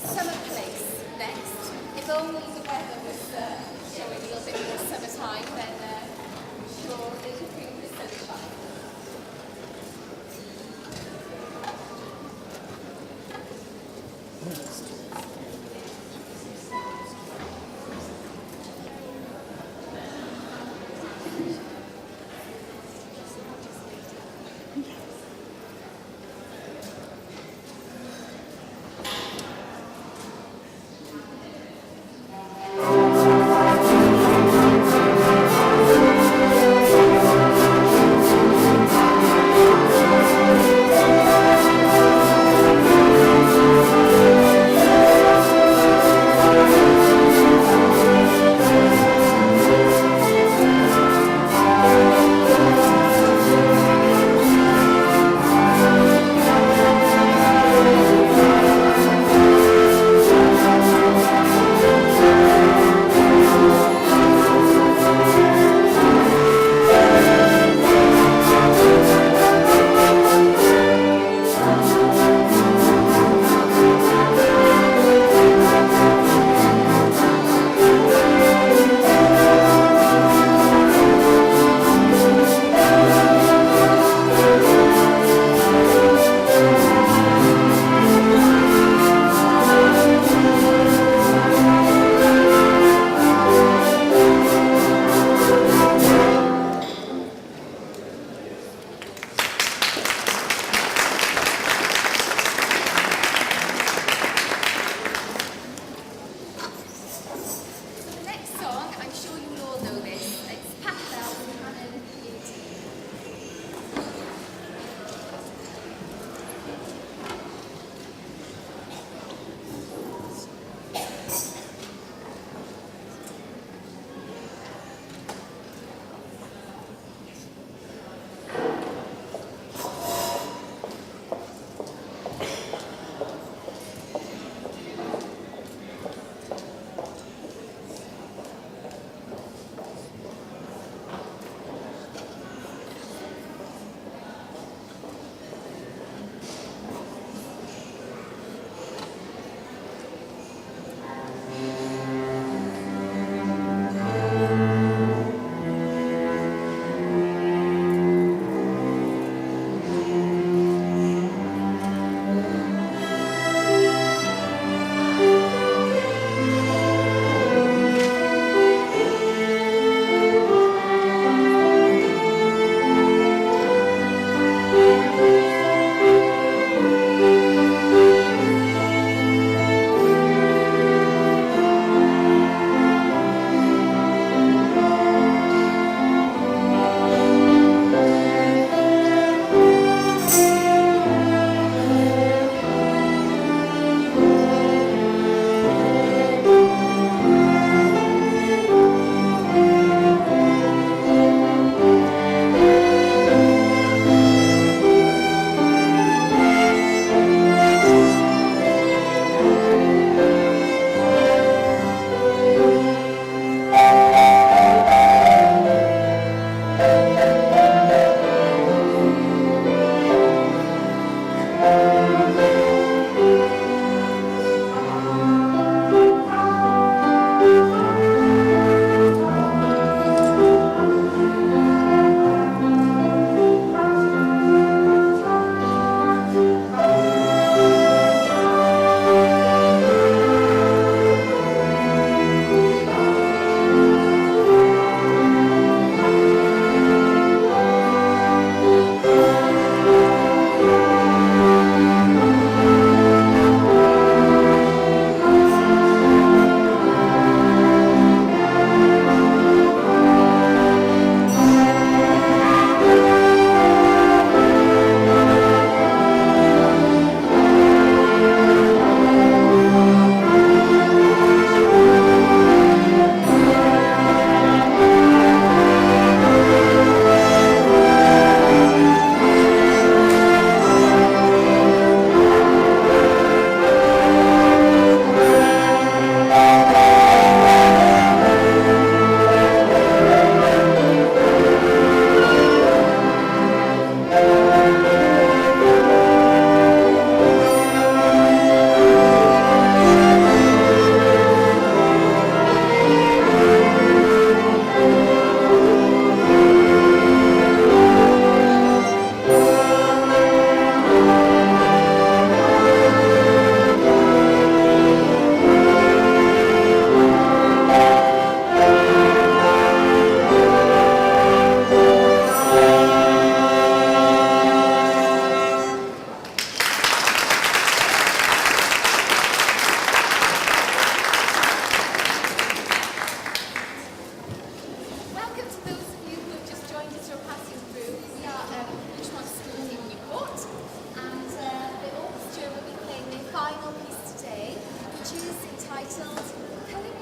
Summer Place next. If only the weather was showing a little bit more summertime, then I'm sure it would bring the sunshine. matches entitled Colour Me.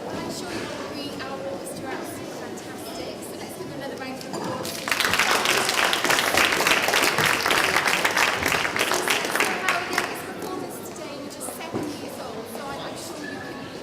I'm sure you'll agree our orchestra are absolutely fantastic, so let's give them another round of applause. How again, this performance today, you're just 7 years old, so I'm sure you can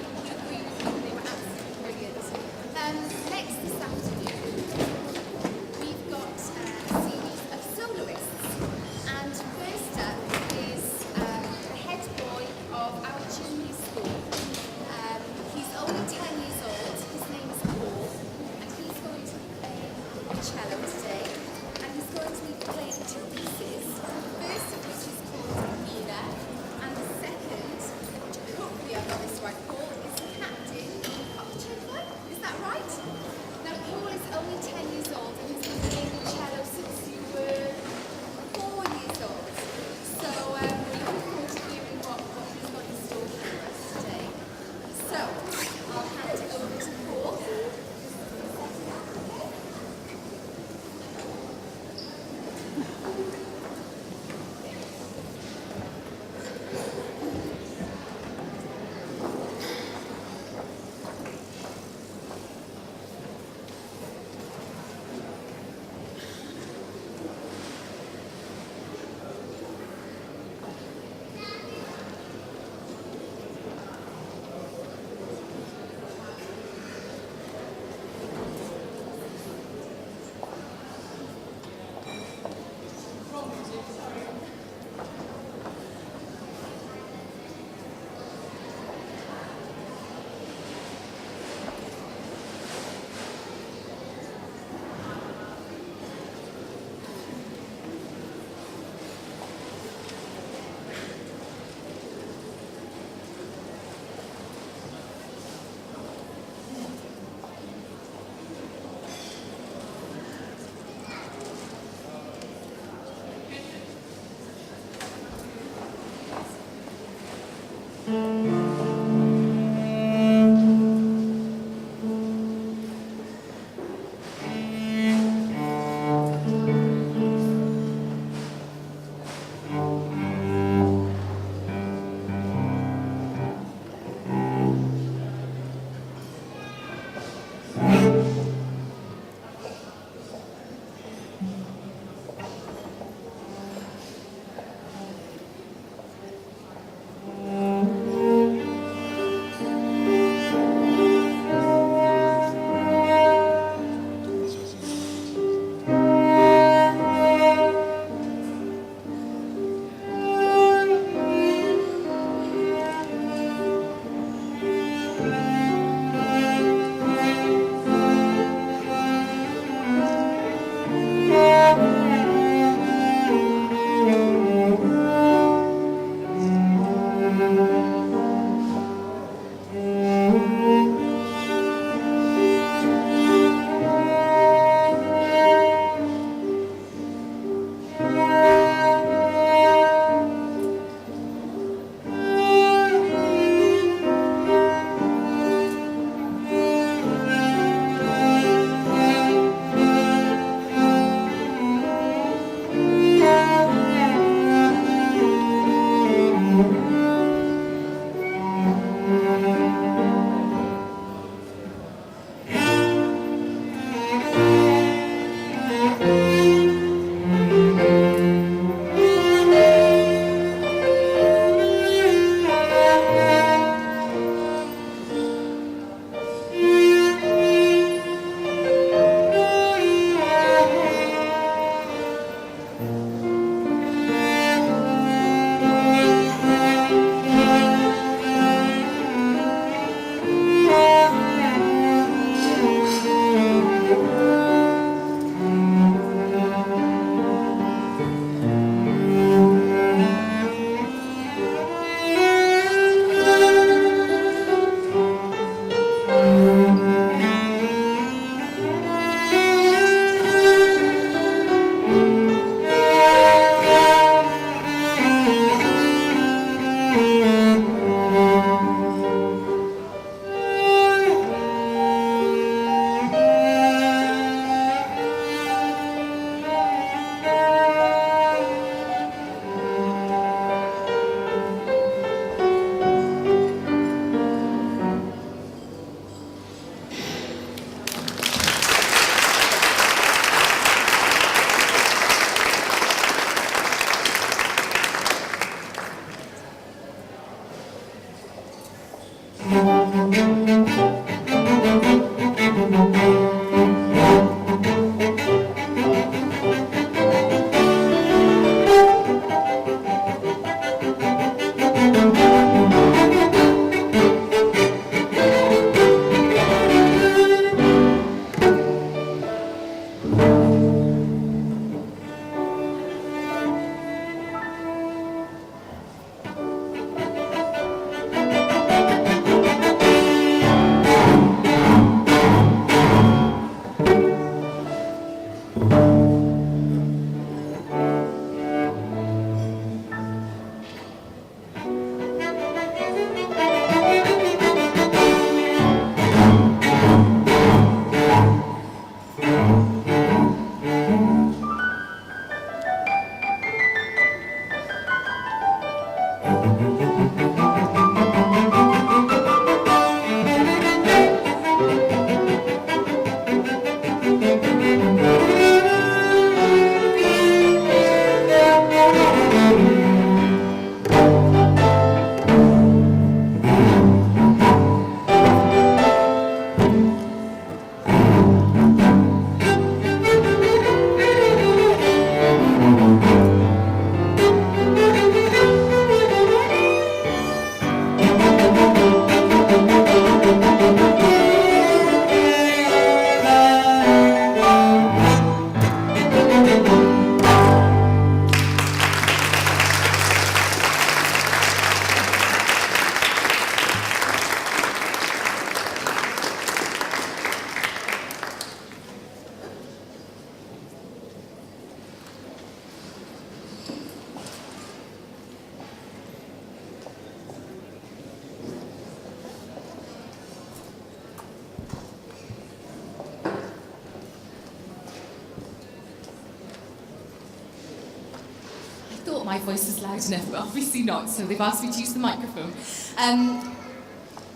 my voice was loud enough, but obviously not, so they've asked me to use the microphone.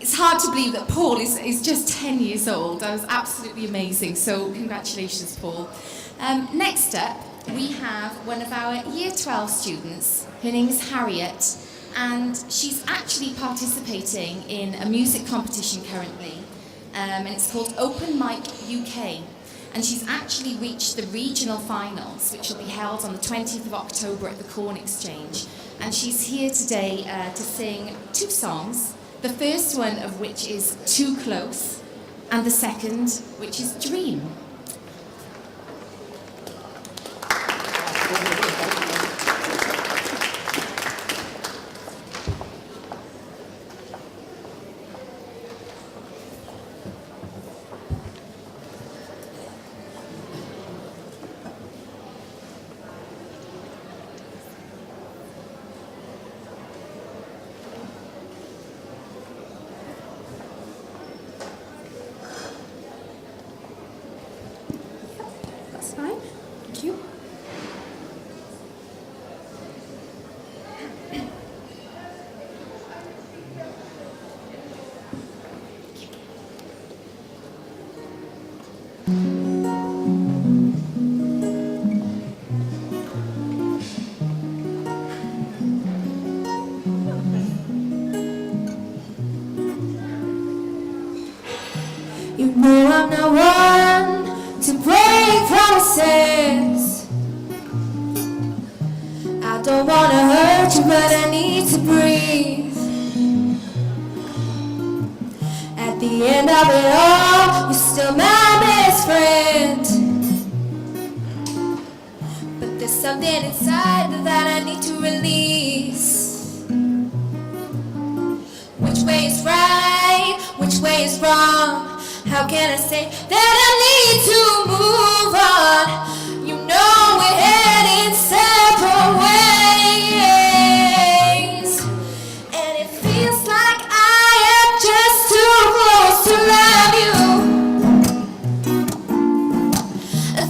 It's hard to believe that Paul is just 10 years old. That was absolutely amazing, so congratulations, Paul. Next up, we have one of our Year 12 students. Her name is Harriet, and she's actually participating in a music competition currently, and it's called Open Mic UK. And she's actually reached the regional finals, which will be held on the 20th of October at the Corn Exchange. And she's here today to sing 2 songs, the first one of which is Too Close, and the second, which is Dream. Fine. Thank you. You know I'm not one to break promises. I don't wanna hurt you, but I need to breathe. At the end of it all, you're still my best friend. But there's something inside that I need to release. Which way is right? Which way is wrong? How can I say that I need to move on? You know we're heading separate ways, and it feels like I am just too close to love you.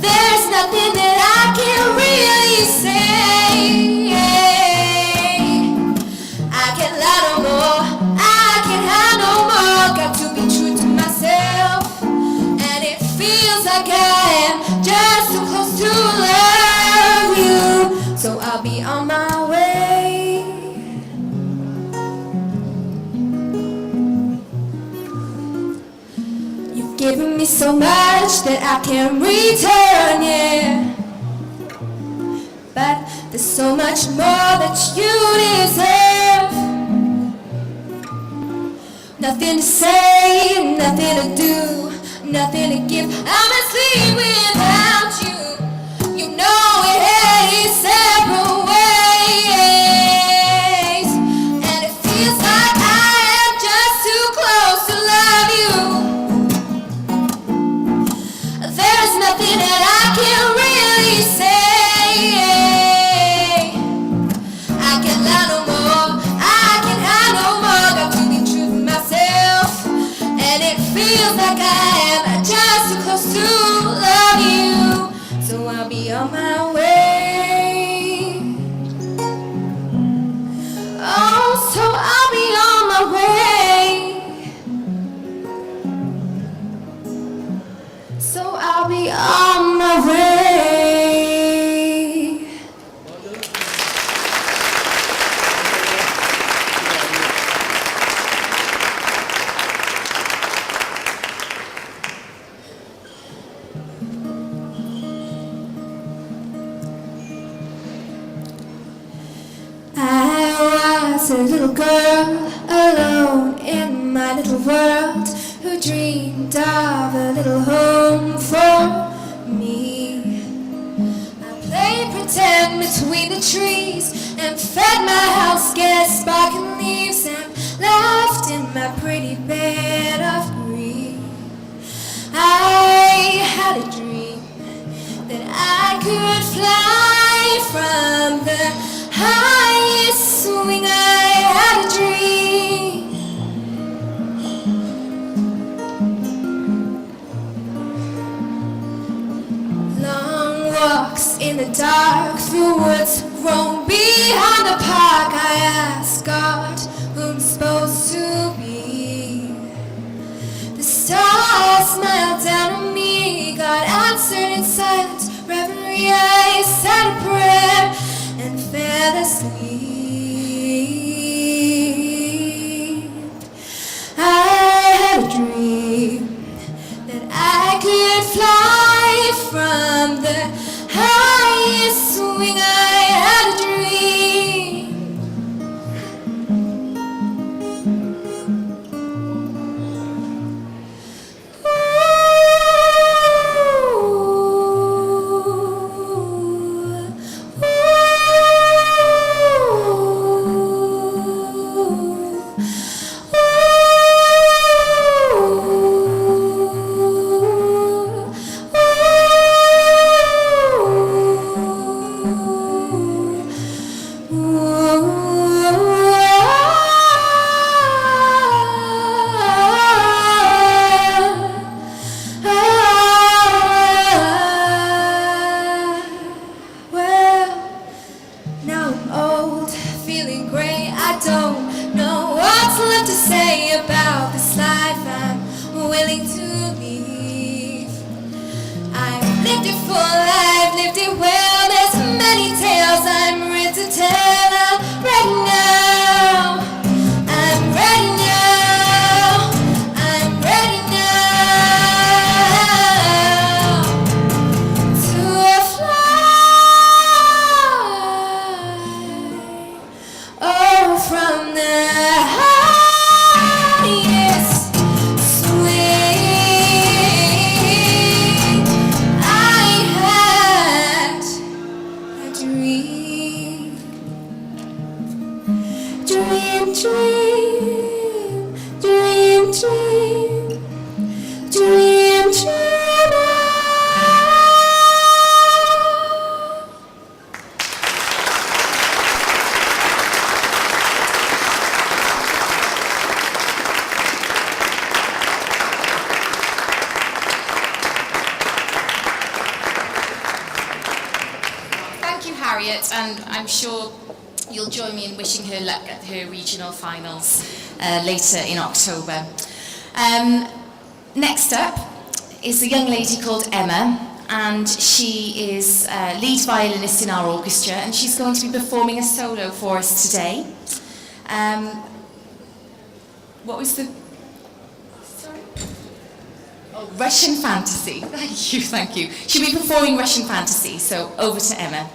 There's nothing that I can really say. I can't lie no more, I can't hide no more. Got to be true to myself, and it feels like I am just too close to love you. So I'll be on my way. You've given me so much that I can't return, yeah. But there's so much more that you deserve. Nothing to say, nothing to do, nothing to give. I'm asleep without you. You know we're heading separate ways, and it feels like I am just too close to love you. There's nothing that I can really say. I can't lie no more, I can't hide no more. Got to be true to myself, and it feels like I am just too close to love you. So I'll be on my way. Oh, so I'll be on my way. So I'll be on my way. I was a little girl alone in my little world, who dreamed of a little home for me. I played pretend between the trees and fed my house guests sparkling leaves and laughed in my pretty bed of green. I had a dream that I could fly from the highest swing. I had a dream. Long walks in the dark through woods grown behind I asked God who I'm supposed to be. The stars smiled down on me. God answered in silence. Reverie, I said a prayer and fell asleep. I had a dream that I could fly from the highest wing. I had a dream. Well, now I'm old, feeling gray. I don't know what's left to say about this life I'm willing to leave. I've lived it full, I've lived it well. There's many tales I'm ready to tell. I'm ready now. I'm ready now. I'm ready now to fly. Oh, from the highest swing, I had a dream, dream, dream, dream, dream, dream, dream. Thank you, Harriet, and I'm sure you'll join me in wishing her luck at her regional finals later in October. Next up is a young lady called Emma, and she is lead violinist in our orchestra, and she's going to be performing a solo for us today. What was the... Sorry? Oh, Russian Fantasy. Thank you, thank you. She'll be performing Russian Fantasy, so over to Emma.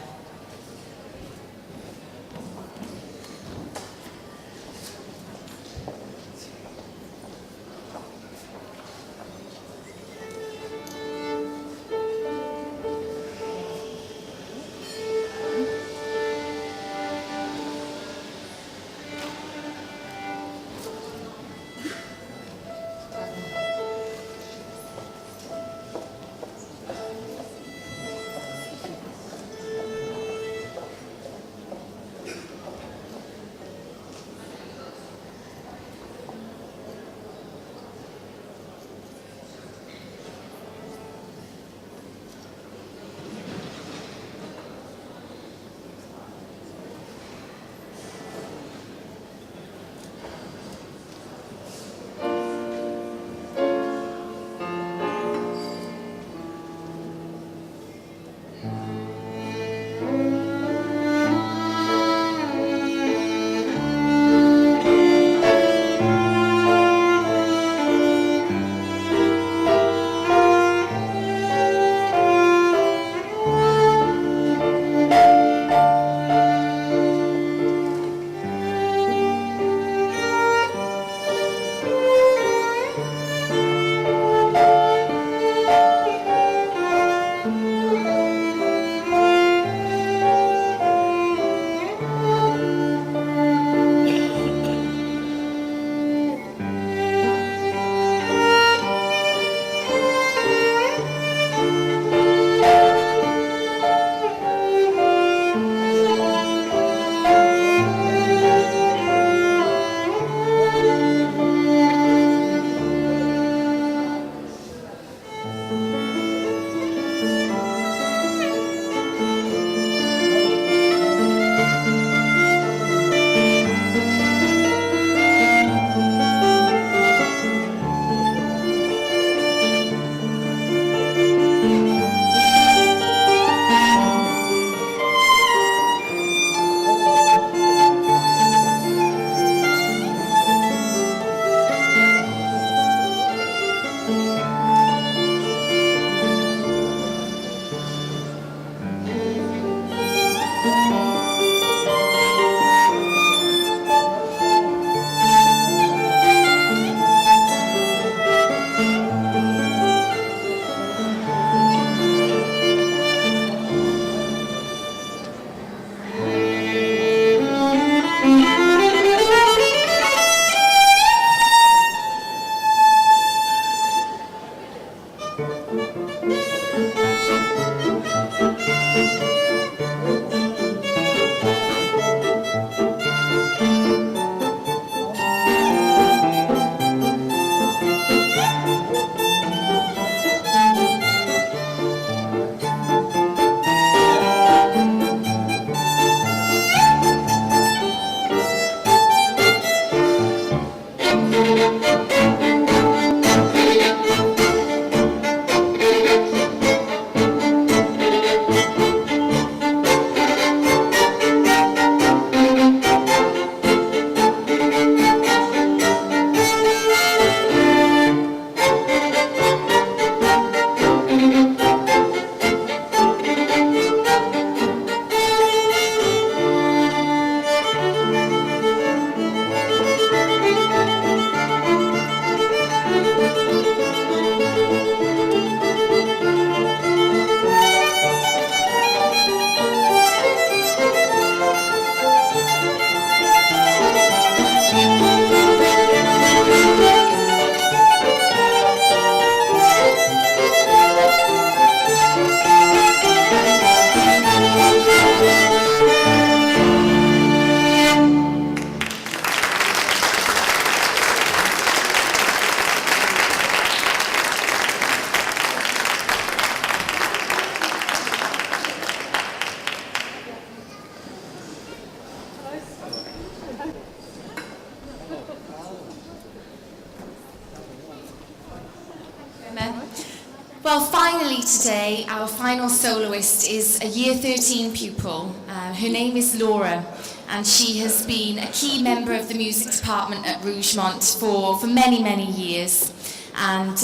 Well, finally today, our final soloist is a Year 13 pupil. Her name is Laura, and she has been a key member of the music department at Rougemont for many, many years. And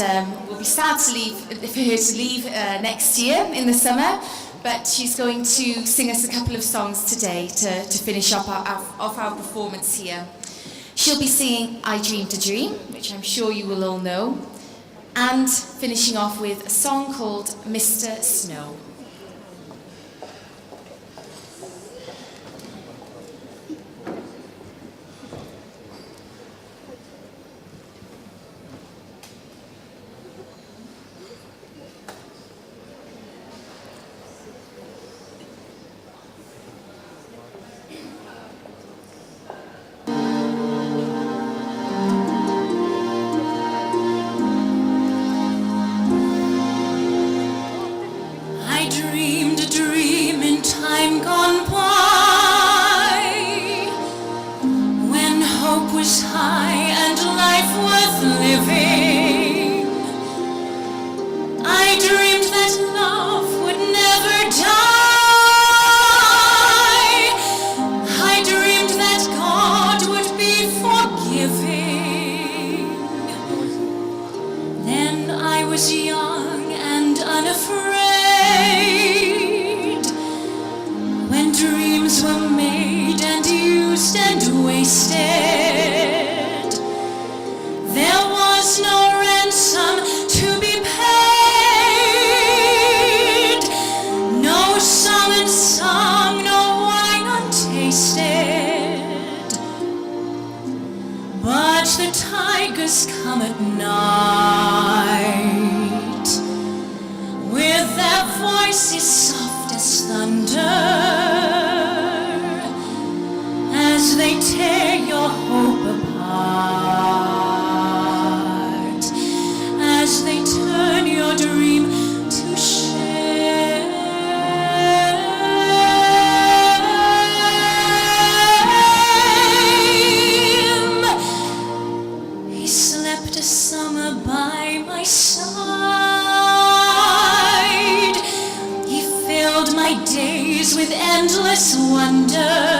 we'll be sad to for her to leave next year in the summer, but she's going to sing us a couple of songs today to finish off our performance here. She'll be singing I Dreamed a Dream, which I'm sure you will all know, and finishing off with a song called Mr. Snow. I dreamed a dream in time gone by, when hope was high and life worth living. I dreamed that love would never die. I dreamed that God would be forgiving. Then I was young and unafraid, when dreams were made and used and wasted. There was no ransom to be paid, no song unsung, no wine untasted. But the tigers come at night, with their voices soft as thunder, as they tear your hope apart, as they turn your dream to shame. He slept a summer by my side. He filled my days with endless wonder.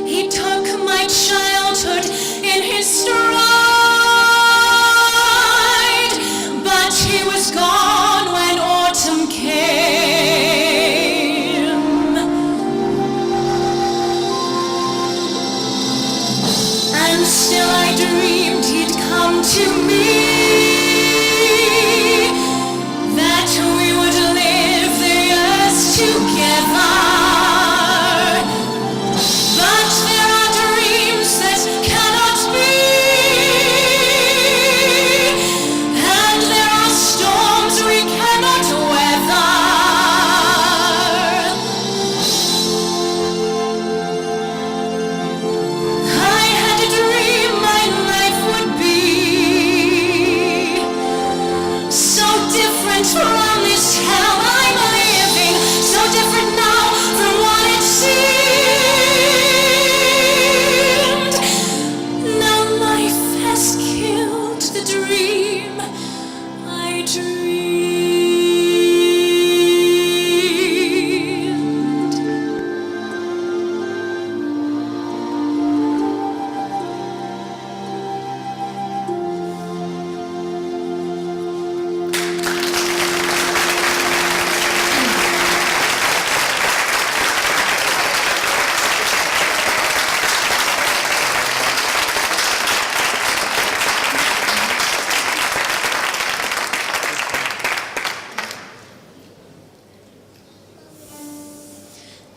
He took my childhood in his stride, but he was gone when autumn came. And still I dreamed he'd come to me, that we would live the years together. But there are dreams that cannot be, and there are storms we cannot weather. I had a dream my life would be so different from this hell I'm living, so different now from what it seemed. Now life has killed the dream I dreamed.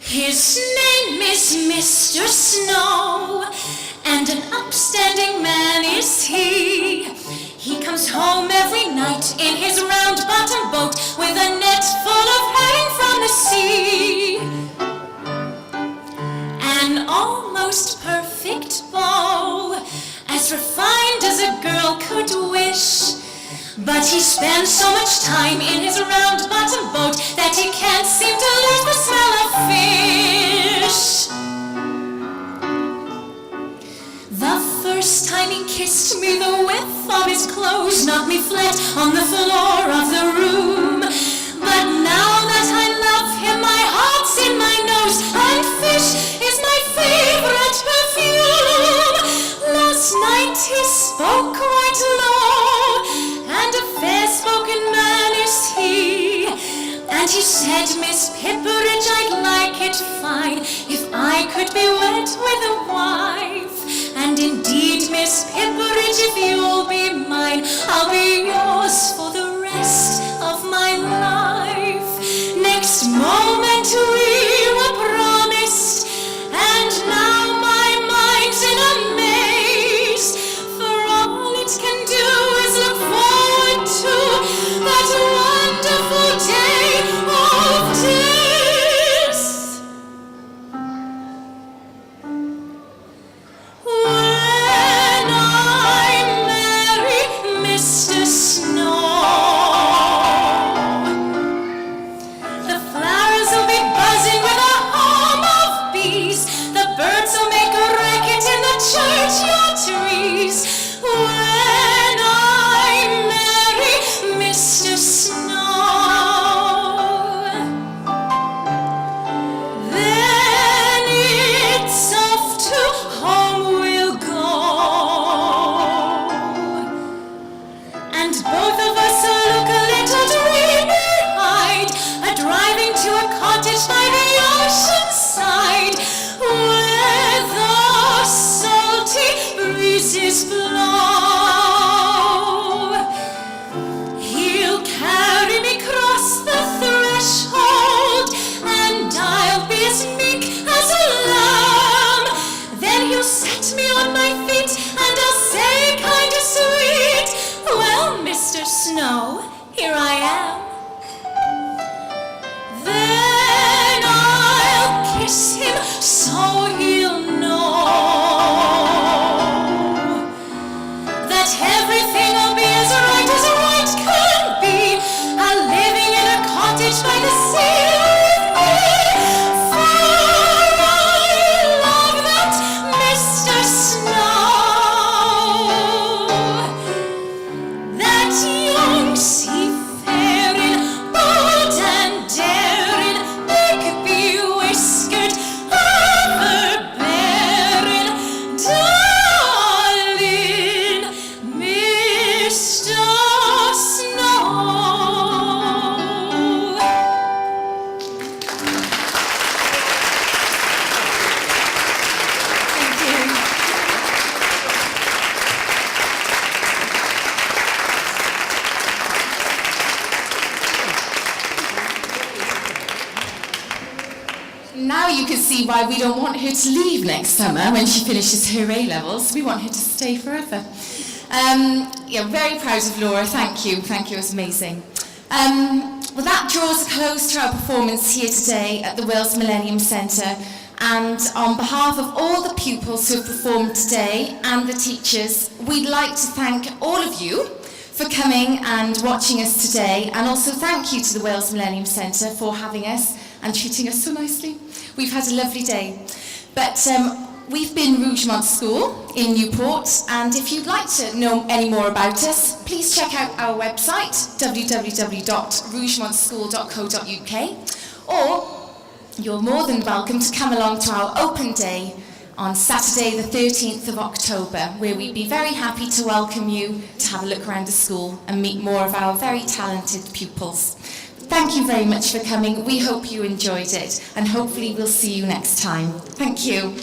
His name is Mr. Snow, and an upstanding man is he. He comes home every night in his round-bottom boat, with a net full of herring from the sea. An almost perfect beau, as refined as a girl could wish. But he spends so much time in his round-bottom boat that he can't seem to lose the smell of fish. The first time he kissed me, the width of his clothes knocked me flat on the floor of the room. But now that I love him, my heart's in my nose, and fish is my favorite perfume. Last night he spoke quite low, and a fair-spoken man is he. And he said, Miss Pipperidge, I'd like it fine if I could be wed with a wife. And indeed, Miss Pipperidge, if you'll be mine, I'll be yours for the rest of my life. Next moment we were promised, and now my mind's in a maze. For all it can do is look forward to that wonderful day of days, when I marry Mr. Snow. The flowers will be buzzing with a hum of bees. The birds will make a racket in the churchyard trees. When I marry Mr. Snow, then it's off to home we'll go. And both of us will look a little dreamy-eyed, a-driving to a cottage by the ocean side, where the salty breezes blow. He'll carry me across the threshold, and I'll be as meek as a lamb. Then he'll set me on my feet, and I'll say kind of sweet, well, Mr. Snow, here I am. Then I'll kiss him so he'll know that everything will be as right can be, a living in a cottage by the sea with me. For I love that Mr. Snow, that young seafaring, bold and daring, big be-whiskered, overbearing, darling Mr. Snow. Thank you. Now you can see why we don't want her to leave next summer when she finishes her A-levels. We want her to stay forever. Yeah, very proud of Laura. Thank you. Thank you. It was amazing. Well, that draws a close to our performance here today at the Wales Millennium Centre. And on behalf of all the pupils who have performed today and the teachers, we'd like to thank all of you for coming and watching us today. And also thank you to the Wales Millennium Centre for having us and treating us so nicely. We've had a lovely day. But we've been Rougemont School in Newport, and if you'd like to know any more about us, please check out our website, www.rougemontschool.co.uk, or you're more than welcome to come along to our open day on Saturday the 13th of October, where we'd be very happy to welcome you to have a look around the school and meet more of our very talented pupils. Thank you very much for coming. We hope you enjoyed it, and hopefully we'll see you next time. Thank you.